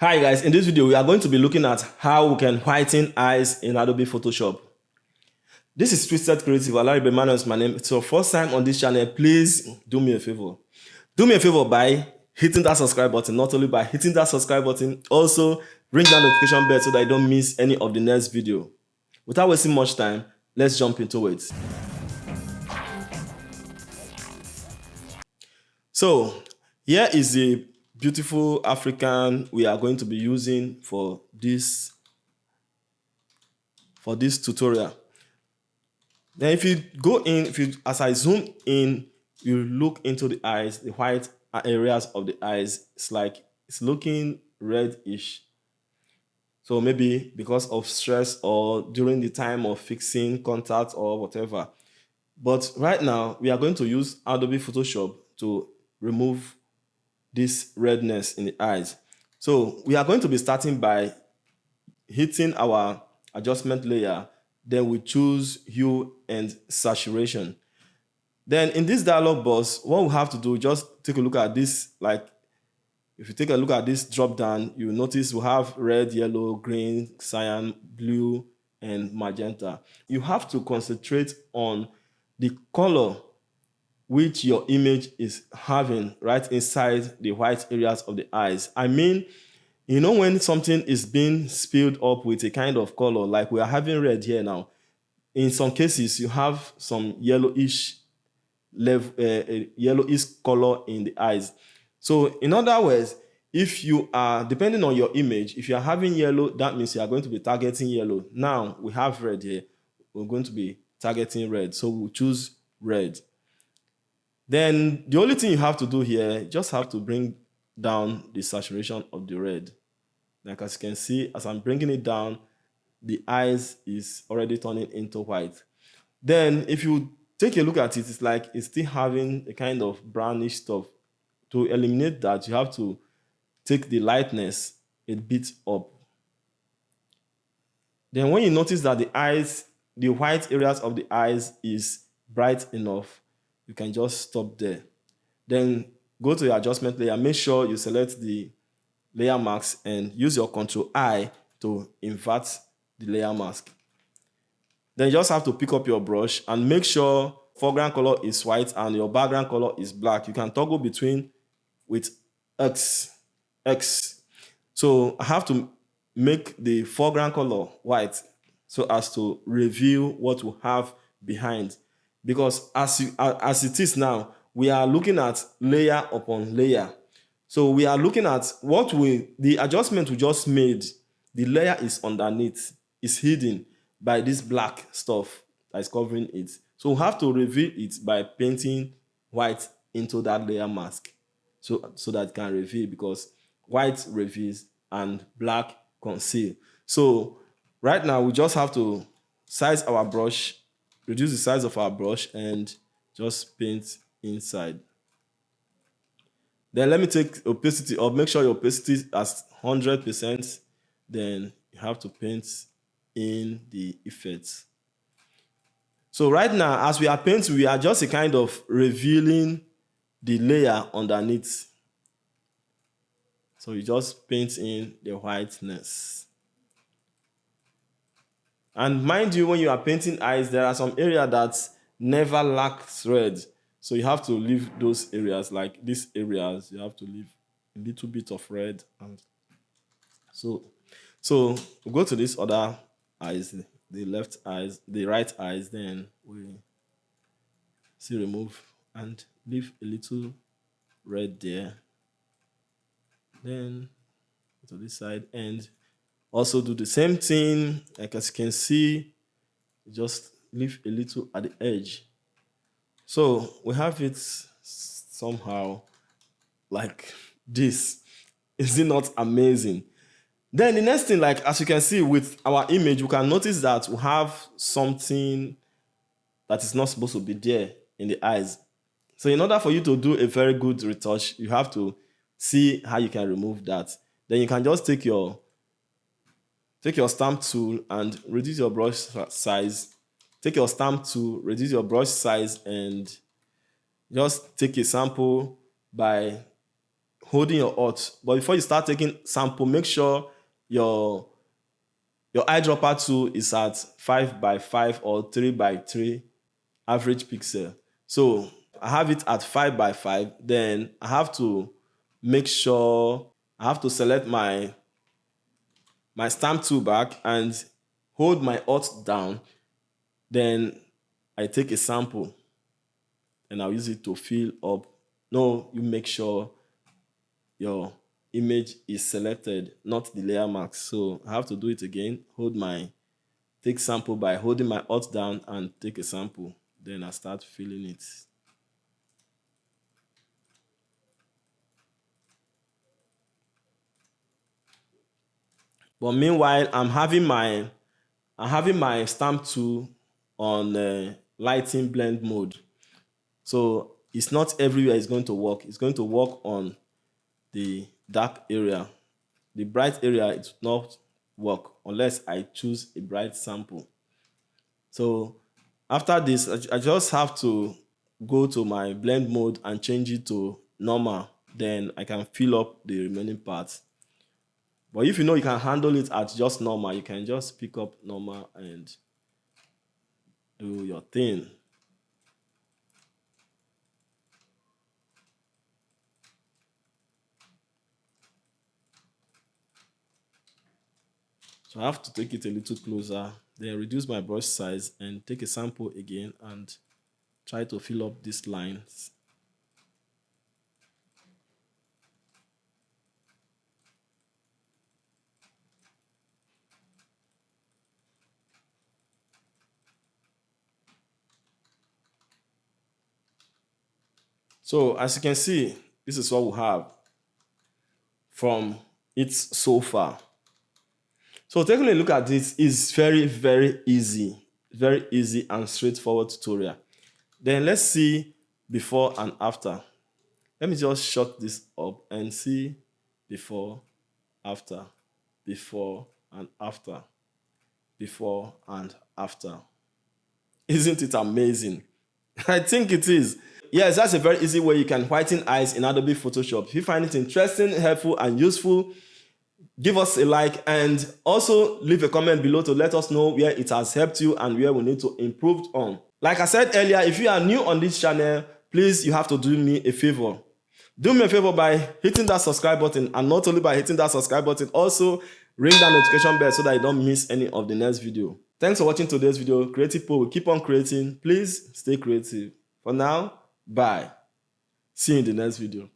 Hi guys, in this video we are going to be looking at how we can whiten eyes in Adobe Photoshop. This is Twisted Creative. Alaribe Manuel is my name. It's your first time on this channel. Please do me a favor. Do me a favor by hitting that subscribe button. Not only by hitting that subscribe button, also ring that notification bell so that you don't miss any of the next video. Without wasting much time, let's jump into it. So here is the beautiful African we are going to be using for this tutorial. Then if you go in, as I zoom in, you look into the eyes, the white areas of the eyes, it's looking reddish. So maybe because of stress or during the time of fixing contact or whatever. But right now we are going to use Adobe Photoshop to remove this redness in the eyes. So we are going to be starting by hitting our adjustment layer. Then we choose hue and saturation. Then in this dialog box, what we have to do, just take a look at this. Like if you take a look at this drop down, you notice we have red, yellow, green, cyan, blue, and magenta. You have to concentrate on the color which your image is having right inside the white areas of the eyes. I mean, you know, when something is being spilled up with a kind of color, like we are having red here now, in some cases you have some yellowish yellowish color in the eyes. So in other words, if you are, depending on your image, if you are having yellow, that means you are going to be targeting yellow. Now we have red here, we're going to be targeting red, so we'll choose red. Then the only thing you have to do here, just have to bring down the saturation of the red. Like as you can see, as I'm bringing it down, the eyes is already turning into white. Then if you take a look at it, it's like it's still having a kind of brownish stuff. To eliminate that, you have to take the lightness a bit up. Then when you notice that the eyes, the white areas of the eyes is bright enough, you can just stop there. Then go to your adjustment layer, make sure you select the layer mask and use your Ctrl-I to invert the layer mask. Then you just have to pick up your brush and make sure foreground color is white and your background color is black. You can toggle between with X. So I have to make the foreground color white so as to reveal what we have behind. Because as it is now, we are looking at layer upon layer. So we are looking at the adjustment we just made. The layer is underneath, is hidden by this black stuff that is covering it. So we have to reveal it by painting white into that layer mask so that it can reveal, because white reveals and black conceal. So right now we just have to size our brush, reduce the size of our brush, and just paint inside. Then let me take opacity up. Make sure your opacity is at 100%. Then you have to paint in the effects. So right now, as we are painting, we are just a kind of revealing the layer underneath. So you just paint in the whiteness. And mind you, when you are painting eyes, there are some areas that never lacks red. So you have to leave those areas, like these areas, you have to leave a little bit of red. And so we'll go to this other eyes, the left eyes, the right eyes, then we see remove and leave a little red there. Then to this side and also do the same thing. Like as you can see, just leave a little at the edge. So we have it somehow like this. Is it not amazing? Then the next thing, like as you can see with our image, we can notice that we have something that is not supposed to be there in the eyes. So in order for you to do a very good retouch, you have to see how you can remove that. Then you can just take your stamp tool and reduce your brush size. Take your stamp tool, reduce your brush size, and just take a sample by holding your Alt. But before you start taking sample, make sure your eyedropper tool is at 5x5 or 3x3 average pixel. So I have it at 5x5. Then I have to make sure I have to select my stamp tool back and hold my Alt down. Then I take a sample and I'll use it to fill up. No, you make sure your image is selected, not the layer mask. So I have to do it again. Take sample by holding my Alt down and take a sample. Then I start filling it. But meanwhile, I'm having my stamp tool on lighting blend mode. So it's not everywhere it's going to work. It's going to work on the dark area. The bright area, it will not work unless I choose a bright sample. So after this, I just have to go to my blend mode and change it to normal. Then I can fill up the remaining parts. But if you know you can handle it at just normal, you can just pick up normal and do your thing. So I have to take it a little closer, then reduce my brush size and take a sample again and try to fill up these lines. So as you can see, this is what we have from it so far. So taking a look at this is very, very easy and straightforward tutorial. Then let's see before and after. Let me just shut this up and see before, after, before and after, before and after. Isn't it amazing? I think it is. Yes, that's a very easy way you can whiten eyes in Adobe Photoshop. If you find it interesting, helpful, and useful, give us a like and also leave a comment below to let us know where it has helped you and where we need to improve on. Like I said earlier, if you are new on this channel, please, you have to do me a favor. Do me a favor by hitting that subscribe button, and not only by hitting that subscribe button, also ring that notification bell so that you don't miss any of the next video. Thanks for watching today's video. Creative Pro will keep on creating. Please stay creative. For now, bye. See you in the next video.